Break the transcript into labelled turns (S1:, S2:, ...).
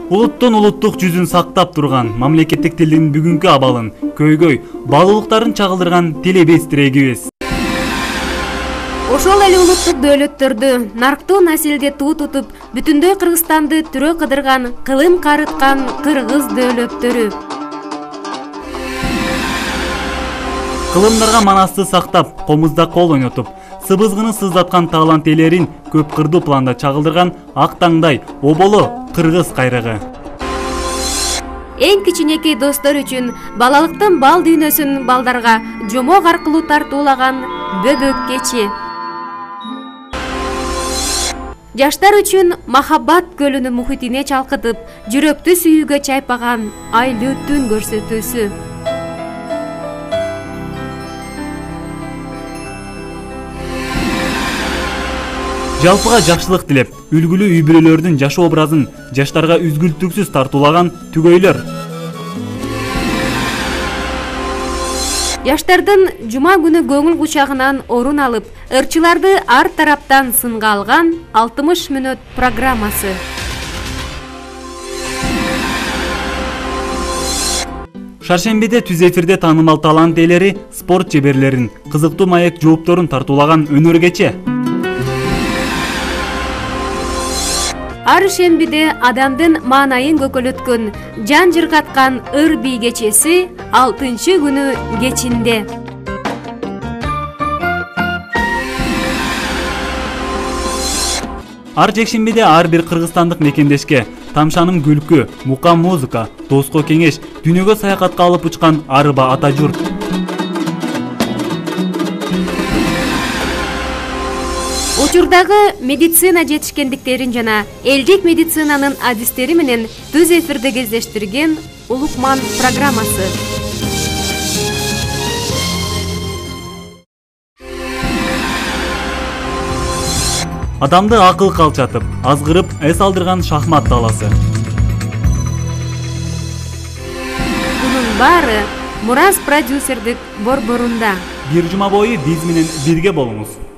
S1: Улуттун улуттук жүзүн сактап турган мамлекеттик тилдин бүгүнкү абалын көйгөй, баалуулуктарын чагылдырган телебес тирегибиз.
S2: Ошол эле улуттук дөөлөттөрдү нарктуу населде туу тутуп, бүтүндөй Кыргызстанды түрө кыдырган, кылым карыткан кыргыз дөөлөттөрү.
S1: Кылымдарга манасты сактап, комузда кол ойнотуп, сыбызгыны сыздаткан талант ээлерин көп кырдуу планда чагылдырган ак таңдай оболо кыргыз кайрыгы.
S2: Эң кичинекей достор үчүн балалыктын бал дүйнөсүн балдарга жомок аркылуу тартуулаган бөбөк кечи. Жаштар үчүн махаббат көлүнү мухитине чалкытып, жүрөктү сүйүүгө чайпаган айлуу түн көрсөтүүсү.
S1: Жалпыга жакшылык тилеп, үлгүлүү үй-бүлөлөрдүн жашоо образын жаштарга үзгүлтүксүз тартуулаган түгөйлөр.
S2: Жаштардын жума күнү көңүл кучагынан орун алып, ырчыларды ар тараптан сынга алган 60 мүнөт программасы.
S1: Шаршембиде түз эфирде таанымал талант ээлери, спорт чеберлерин, кызыктуу маек жоопторун тартуулаган өнөр кече. Ар
S2: шембиде адамдын маанайын көкөлөткөн, жан жыргаткан ыр бий кечеси 6 күнү кечинде.
S1: Ар жекшембиде ар бир кыргызстандык мекендешке тамшаным күлкү, мукам музыка, доско кеңеш, дүйнөгө саякатка алып учкан арба ата журт.
S2: Учурдагы медицина жетишкендиктерин жана элдик медицинанын адистери менен түз эфирде кездештирген Улукман программасы.
S1: Адамды акыл калчатып, азгырып, эс алдырган шахмат таласы.
S2: Бунун баары Мураз продюсердик борборунда.
S1: Бир жума бою биз менен бирге болуңуз.